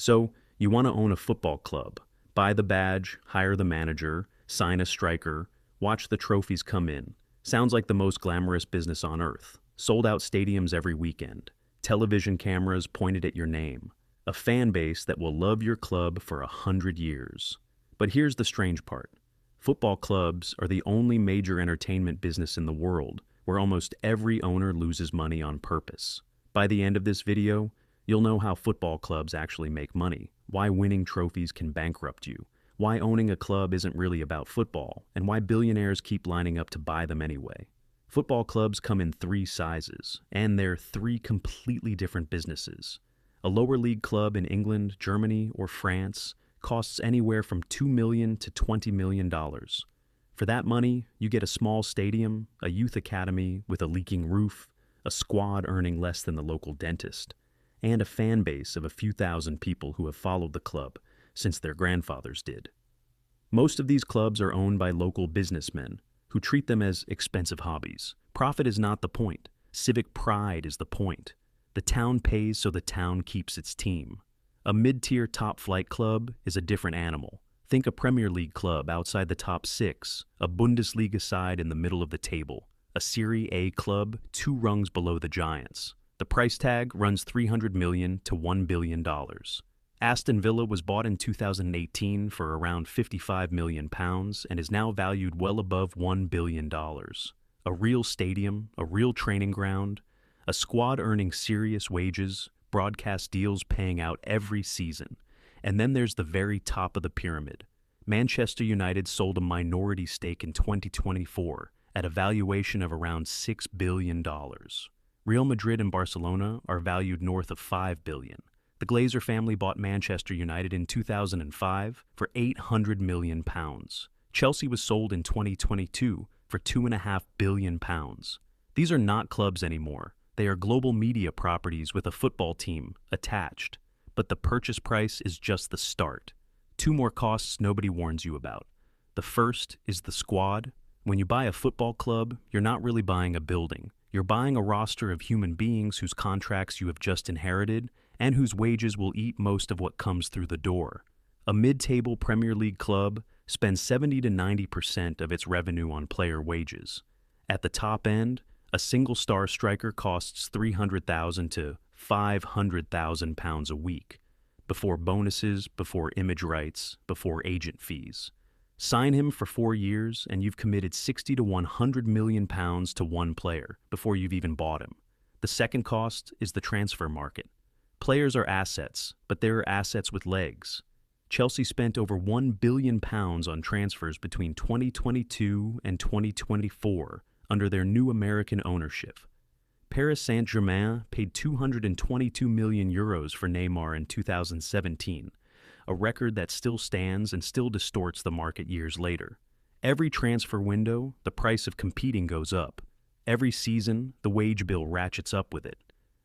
So, you want to own a football club, buy the badge, hire the manager, sign a striker, watch the trophies come in. Sounds like the most glamorous business on earth. Sold out stadiums every weekend, television cameras pointed at your name, a fan base that will love your club for 100 years. But here's the strange part. Football clubs are the only major entertainment business in the world where almost every owner loses money on purpose. By the end of this video, you'll know how football clubs actually make money, why winning trophies can bankrupt you, why owning a club isn't really about football, and why billionaires keep lining up to buy them anyway. Football clubs come in three sizes, and they're three completely different businesses. A lower league club in England, Germany, or France costs anywhere from $2 million to $20 million. For that money, you get a small stadium, a youth academy with a leaking roof, a squad earning less than the local dentist, and a fan base of a few thousand people who have followed the club since their grandfathers did. Most of these clubs are owned by local businessmen who treat them as expensive hobbies. Profit is not the point. Civic pride is the point. The town pays so the town keeps its team. A mid-tier top-flight club is a different animal. Think a Premier League club outside the top six, a Bundesliga side in the middle of the table, a Serie A club 2 rungs below the giants. The price tag runs $300 million to $1 billion. Aston Villa was bought in 2018 for around £55 million and is now valued well above $1 billion. A real stadium, a real training ground, a squad earning serious wages, broadcast deals paying out every season. And then there's the very top of the pyramid. Manchester United sold a minority stake in 2024 at a valuation of around $6 billion. Real Madrid and Barcelona are valued north of $5 billion. The Glazer family bought Manchester United in 2005 for £800 million. Chelsea was sold in 2022 for £2.5 billion. These are not clubs anymore. They are global media properties with a football team attached. But the purchase price is just the start. 2 more costs nobody warns you about. The first is the squad. When you buy a football club, you're not really buying a building. You're buying a roster of human beings whose contracts you have just inherited and whose wages will eat most of what comes through the door. A mid-table Premier League club spends 70 to 90% of its revenue on player wages. At the top end, a single-star striker costs £300,000 to £500,000 a week, before bonuses, before image rights, before agent fees. Sign him for 4 years and you've committed £60 to £100 million to one player before you've even bought him. The second cost is the transfer market. Players are assets, but they're assets with legs. Chelsea spent over £1 billion on transfers between 2022 and 2024 under their new American ownership. Paris Saint-Germain paid €222 million for Neymar in 2017, a record that still stands and still distorts the market years later. Every transfer window, the price of competing goes up. Every season, the wage bill ratchets up with it.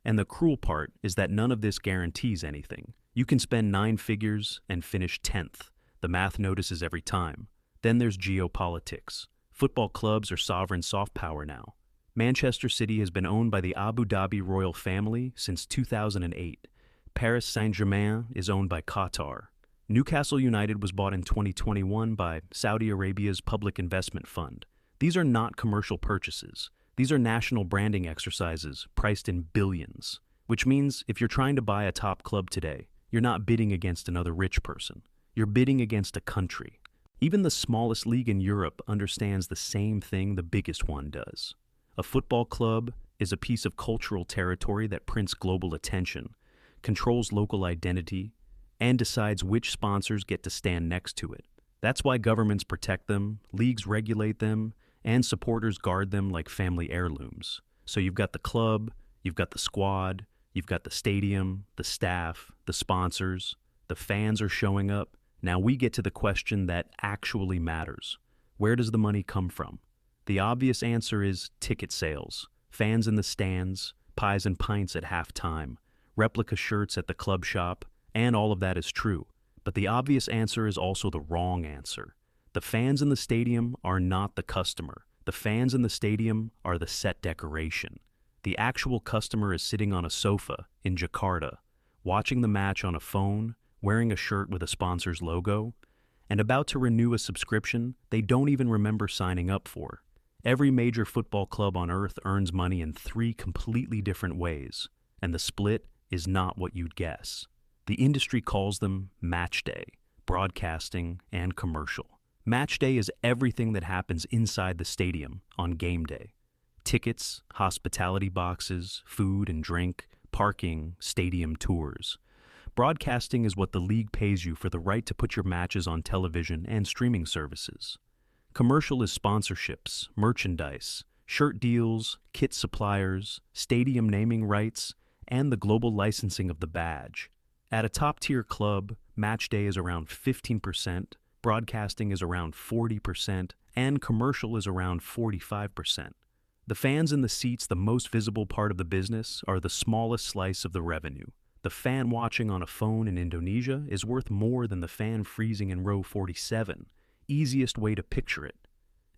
And the cruel part is that none of this guarantees anything. You can spend 9 figures and finish 10th. The math notices every time. Then there's geopolitics. Football clubs are sovereign soft power now. Manchester City has been owned by the Abu Dhabi royal family since 2008. Paris Saint-Germain is owned by Qatar. Newcastle United was bought in 2021 by Saudi Arabia's Public Investment Fund. These are not commercial purchases. These are national branding exercises priced in billions, which means if you're trying to buy a top club today, you're not bidding against another rich person. You're bidding against a country. Even the smallest league in Europe understands the same thing the biggest one does. A football club is a piece of cultural territory that prints global attention, controls local identity, and decides which sponsors get to stand next to it. That's why governments protect them, leagues regulate them, and supporters guard them like family heirlooms. So you've got the club, you've got the squad, you've got the stadium, the staff, the sponsors, the fans are showing up. Now we get to the question that actually matters. Where does the money come from? The obvious answer is ticket sales, fans in the stands, pies and pints at halftime, replica shirts at the club shop, and all of that is true. But the obvious answer is also the wrong answer. The fans in the stadium are not the customer. The fans in the stadium are the set decoration. The actual customer is sitting on a sofa in Jakarta, watching the match on a phone wearing a shirt with a sponsor's logo, and about to renew a subscription they don't even remember signing up for. Every major football club on earth earns money in three completely different ways, and the split is not what you'd guess. The industry calls them match day, broadcasting, and commercial. Match day is everything that happens inside the stadium on game day. Tickets, hospitality boxes, food and drink, parking, stadium tours. Broadcasting is what the league pays you for the right to put your matches on television and streaming services. Commercial is sponsorships, merchandise, shirt deals, kit suppliers, stadium naming rights, and the global licensing of the badge. At a top-tier club, match day is around 15%, broadcasting is around 40%, and commercial is around 45%. The fans in the seats, the most visible part of the business, are the smallest slice of the revenue. The fan watching on a phone in Indonesia is worth more than the fan freezing in row 47. Easiest way to picture it.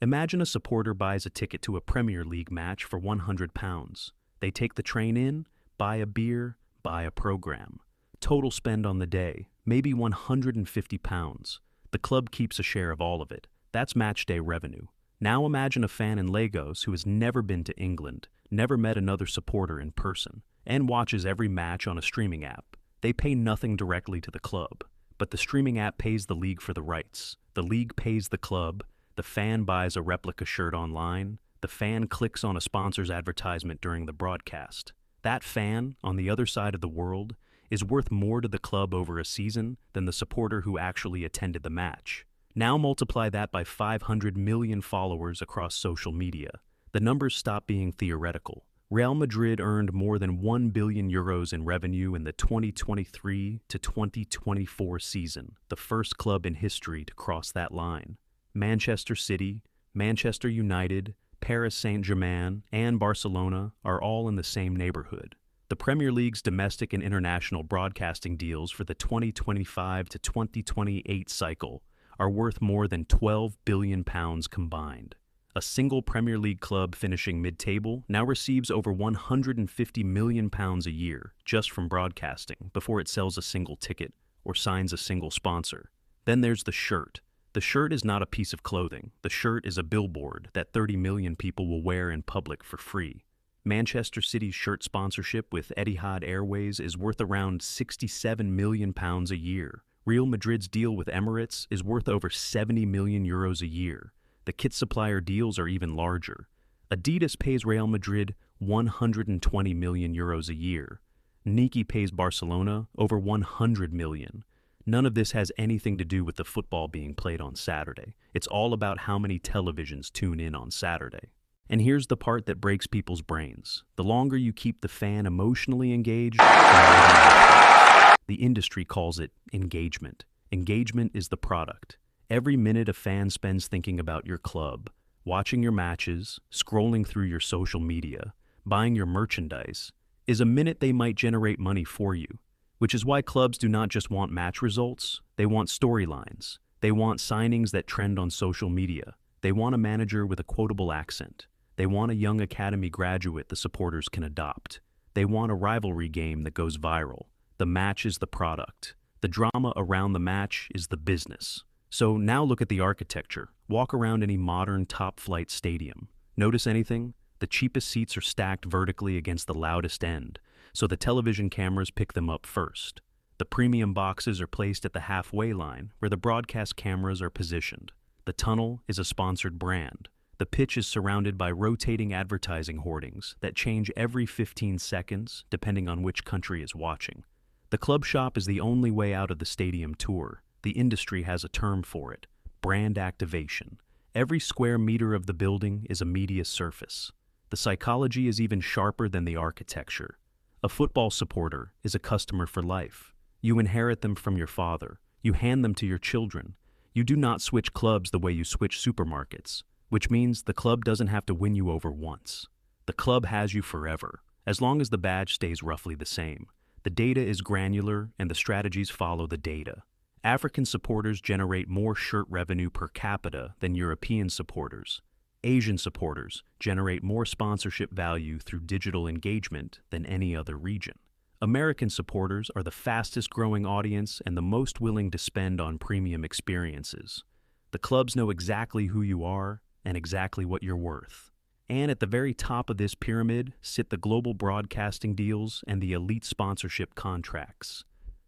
Imagine a supporter buys a ticket to a Premier League match for £100. They take the train in, buy a beer, buy a program. Total spend on the day, maybe £150. The club keeps a share of all of it. That's match day revenue. Now imagine a fan in Lagos who has never been to England, never met another supporter in person, and watches every match on a streaming app. They pay nothing directly to the club, but the streaming app pays the league for the rights. The league pays the club, the fan buys a replica shirt online, the fan clicks on a sponsor's advertisement during the broadcast. That fan, on the other side of the world, is worth more to the club over a season than the supporter who actually attended the match. Now multiply that by 500 million followers across social media. The numbers stop being theoretical. Real Madrid earned more than €1 billion in revenue in the 2023 to 2024 season, the first club in history to cross that line. Manchester City, Manchester United, Paris Saint-Germain, and Barcelona are all in the same neighborhood. The Premier League's domestic and international broadcasting deals for the 2025 to 2028 cycle are worth more than £12 billion combined. A single Premier League club finishing mid-table now receives over £150 million a year just from broadcasting before it sells a single ticket or signs a single sponsor. Then there's the shirt. The shirt is not a piece of clothing. The shirt is a billboard that 30 million people will wear in public for free. Manchester City's shirt sponsorship with Etihad Airways is worth around £67 million a year. Real Madrid's deal with Emirates is worth over €70 million a year. The kit supplier deals are even larger. Adidas pays Real Madrid €120 million a year. Nike pays Barcelona over $100 million. None of this has anything to do with the football being played on Saturday. It's all about how many televisions tune in on Saturday. And here's the part that breaks people's brains. The longer you keep the fan emotionally engaged, the more the industry calls it engagement. Engagement is the product. Every minute a fan spends thinking about your club, watching your matches, scrolling through your social media, buying your merchandise, is a minute they might generate money for you. Which is why clubs do not just want match results, they want storylines. They want signings that trend on social media. They want a manager with a quotable accent. They want a young academy graduate the supporters can adopt. They want a rivalry game that goes viral. The match is the product. The drama around the match is the business. So now look at the architecture. Walk around any modern top-flight stadium. Notice anything? The cheapest seats are stacked vertically against the loudest end, so the television cameras pick them up first. The premium boxes are placed at the halfway line, where the broadcast cameras are positioned. The tunnel is a sponsored brand. The pitch is surrounded by rotating advertising hoardings that change every 15 seconds, depending on which country is watching. The club shop is the only way out of the stadium tour. The industry has a term for it: brand activation. Every square meter of the building is a media surface. The psychology is even sharper than the architecture. A football supporter is a customer for life. You inherit them from your father. You hand them to your children. You do not switch clubs the way you switch supermarkets, which means the club doesn't have to win you over once. The club has you forever, as long as the badge stays roughly the same. The data is granular and the strategies follow the data. African supporters generate more shirt revenue per capita than European supporters. Asian supporters generate more sponsorship value through digital engagement than any other region. American supporters are the fastest growing audience and the most willing to spend on premium experiences. The clubs know exactly who you are and exactly what you're worth. And at the very top of this pyramid sit the global broadcasting deals and the elite sponsorship contracts.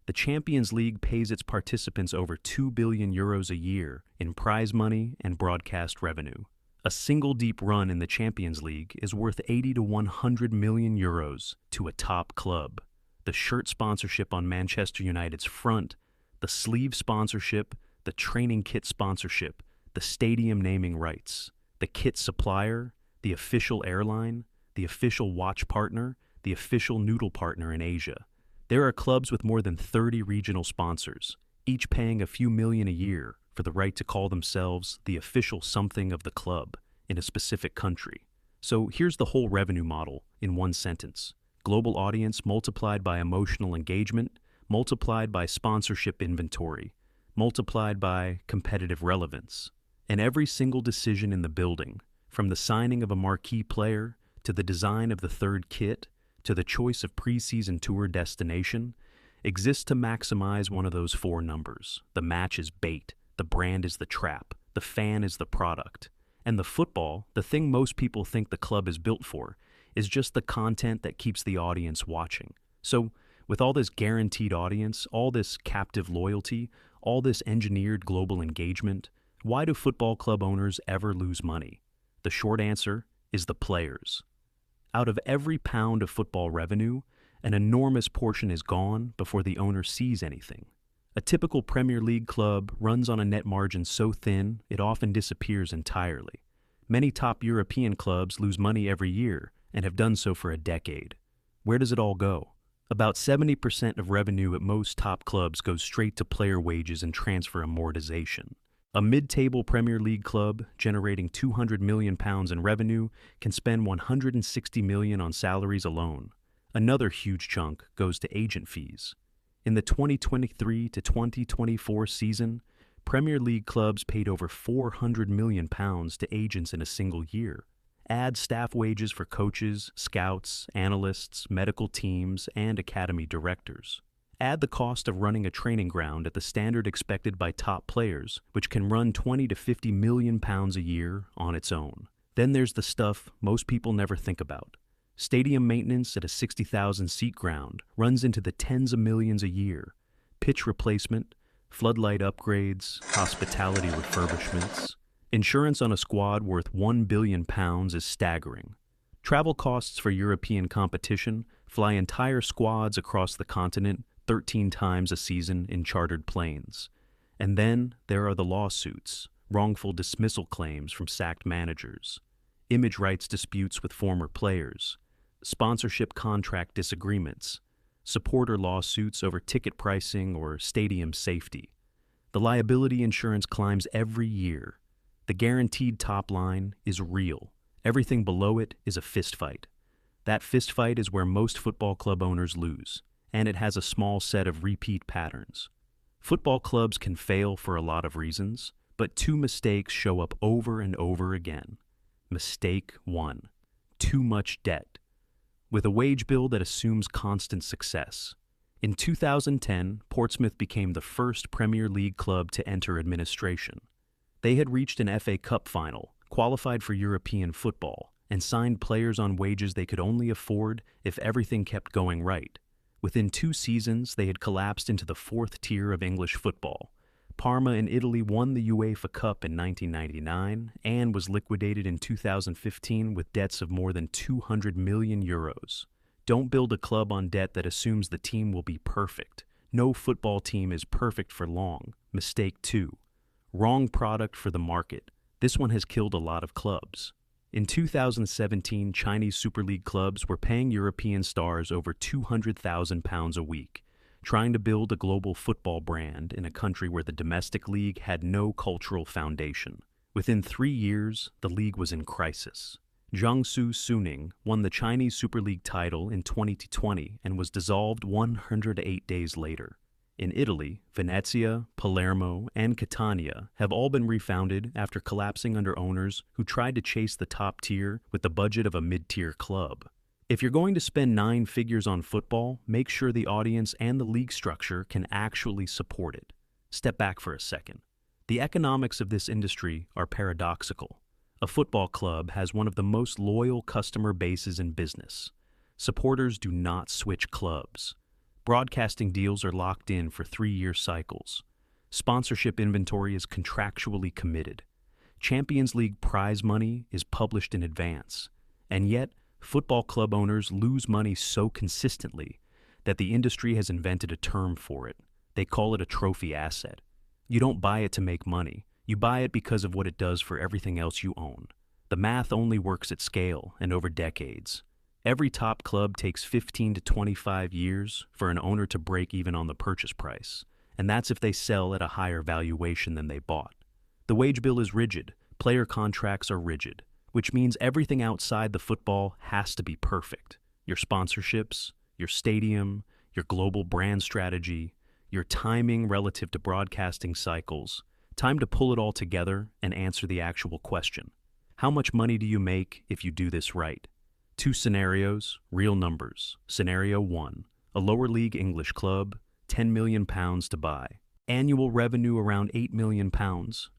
The Champions League pays its participants over €2 billion a year in prize money and broadcast revenue. A single deep run in the Champions League is worth €80 to €100 million to a top club. The shirt sponsorship on Manchester United's front, the sleeve sponsorship, the training kit sponsorship, the stadium naming rights, the kit supplier, the official airline, the official watch partner, the official noodle partner in Asia. There are clubs with more than 30 regional sponsors, each paying a few million a year for the right to call themselves the official something of the club in a specific country. So here's the whole revenue model in one sentence. Global audience multiplied by emotional engagement, multiplied by sponsorship inventory, multiplied by competitive relevance. And every single decision in the building, from the signing of a marquee player, to the design of the third kit, to the choice of preseason tour destination, exists to maximize one of those four numbers. The match is bait, the brand is the trap, the fan is the product. And the football, the thing most people think the club is built for, is just the content that keeps the audience watching. So, with all this guaranteed audience, all this captive loyalty, all this engineered global engagement, why do football club owners ever lose money? The short answer is the players. Out of every pound of football revenue, an enormous portion is gone before the owner sees anything. A typical Premier League club runs on a net margin so thin it often disappears entirely. Many top European clubs lose money every year and have done so for a decade. Where does it all go? About 70% of revenue at most top clubs goes straight to player wages and transfer amortization. A mid-table Premier League club generating £200 million in revenue can spend $160 million on salaries alone. Another huge chunk goes to agent fees. In the 2023 to 2024 season, Premier League clubs paid over £400 million to agents in a single year. Add staff wages for coaches, scouts, analysts, medical teams, and academy directors. Add the cost of running a training ground at the standard expected by top players, which can run £20 to £50 million a year on its own. Then there's the stuff most people never think about. Stadium maintenance at a 60,000-seat ground runs into the tens of millions a year. Pitch replacement, floodlight upgrades, hospitality refurbishments. Insurance on a squad worth £1 billion is staggering. Travel costs for European competition fly entire squads across the continent 13 times a season in chartered planes. And then there are the lawsuits, wrongful dismissal claims from sacked managers, image rights disputes with former players, sponsorship contract disagreements, supporter lawsuits over ticket pricing or stadium safety. The liability insurance climbs every year. The guaranteed top line is real. Everything below it is a fistfight. That fistfight is where most football club owners lose, and it has a small set of repeat patterns. Football clubs can fail for a lot of reasons, but two mistakes show up over and over again. Mistake 1. Too much debt. With a wage bill that assumes constant success. In 2010, Portsmouth became the first Premier League club to enter administration. They had reached an FA Cup final, qualified for European football, and signed players on wages they could only afford if everything kept going right. Within 2 seasons, they had collapsed into the 4th tier of English football. Parma in Italy won the UEFA Cup in 1999 and was liquidated in 2015 with debts of more than €200 million. Don't build a club on debt that assumes the team will be perfect. No football team is perfect for long. Mistake 2. Wrong product for the market. This one has killed a lot of clubs. In 2017, Chinese Super League clubs were paying European stars over £200,000 a week, trying to build a global football brand in a country where the domestic league had no cultural foundation. Within 3 years, the league was in crisis. Jiangsu Suning won the Chinese Super League title in 2020 and was dissolved 108 days later. In Italy, Venezia, Palermo, and Catania have all been refounded after collapsing under owners who tried to chase the top tier with the budget of a mid-tier club. If you're going to spend nine figures on football, make sure the audience and the league structure can actually support it. Step back for a second. The economics of this industry are paradoxical. A football club has one of the most loyal customer bases in business. Supporters do not switch clubs. Broadcasting deals are locked in for 3-year cycles. Sponsorship inventory is contractually committed. Champions League prize money is published in advance. And yet, football club owners lose money so consistently that the industry has invented a term for it. They call it a trophy asset. You don't buy it to make money. You buy it because of what it does for everything else you own. The math only works at scale and over decades. Every top club takes 15 to 25 years for an owner to break even on the purchase price, and that's if they sell at a higher valuation than they bought. The wage bill is rigid, player contracts are rigid, which means everything outside the football has to be perfect. Your sponsorships, your stadium, your global brand strategy, your timing relative to broadcasting cycles. Time to pull it all together and answer the actual question. How much money do you make if you do this right? 2 scenarios, real numbers. Scenario 1, a lower league English club, £10 million to buy. Annual revenue around £8 million,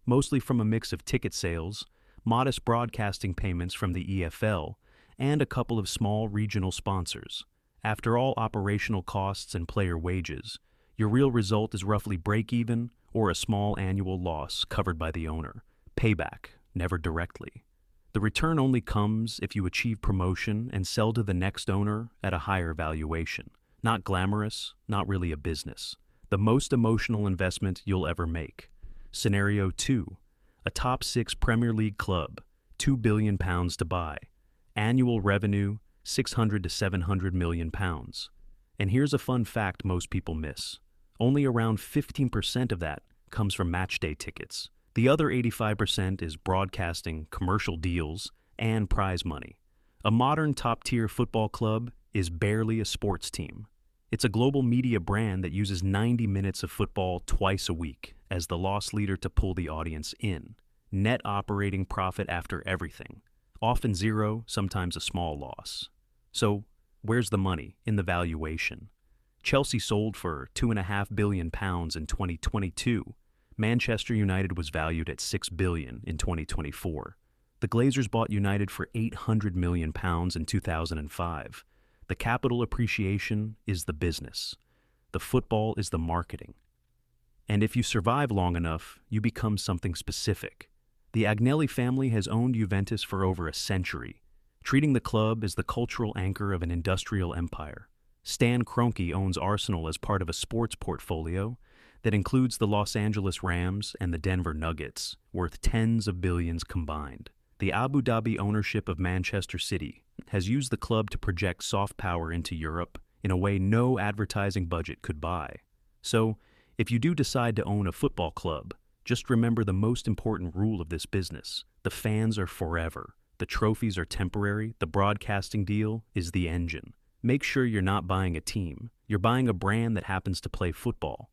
mostly from a mix of ticket sales, modest broadcasting payments from the EFL, and a couple of small regional sponsors. After all operational costs and player wages, your real result is roughly break-even or a small annual loss covered by the owner. Payback, never directly. The return only comes if you achieve promotion and sell to the next owner at a higher valuation. Not glamorous, not really a business. The most emotional investment you'll ever make. Scenario 2, a top 6 Premier League club, £2 billion to buy. Annual revenue, £600 to £700 million. And here's a fun fact most people miss. Only around 15% of that comes from matchday tickets. The other 85% is broadcasting, commercial deals, and prize money. A modern top-tier football club is barely a sports team. It's a global media brand that uses 90 minutes of football twice a week as the loss leader to pull the audience in. Net operating profit after everything. Often zero, sometimes a small loss. So, where's the money? In the valuation. Chelsea sold for £2.5 billion in 2022. Manchester United was valued at £6 billion in 2024. The Glazers bought United for £800 million in 2005. The capital appreciation is the business. The football is the marketing. And if you survive long enough, you become something specific. The Agnelli family has owned Juventus for over a century, treating the club as the cultural anchor of an industrial empire. Stan Kroenke owns Arsenal as part of a sports portfolio that includes the Los Angeles Rams and the Denver Nuggets, worth tens of billions combined. The Abu Dhabi ownership of Manchester City has used the club to project soft power into Europe in a way no advertising budget could buy. So, if you do decide to own a football club, just remember the most important rule of this business. The fans are forever. The trophies are temporary. The broadcasting deal is the engine. Make sure you're not buying a team. You're buying a brand that happens to play football.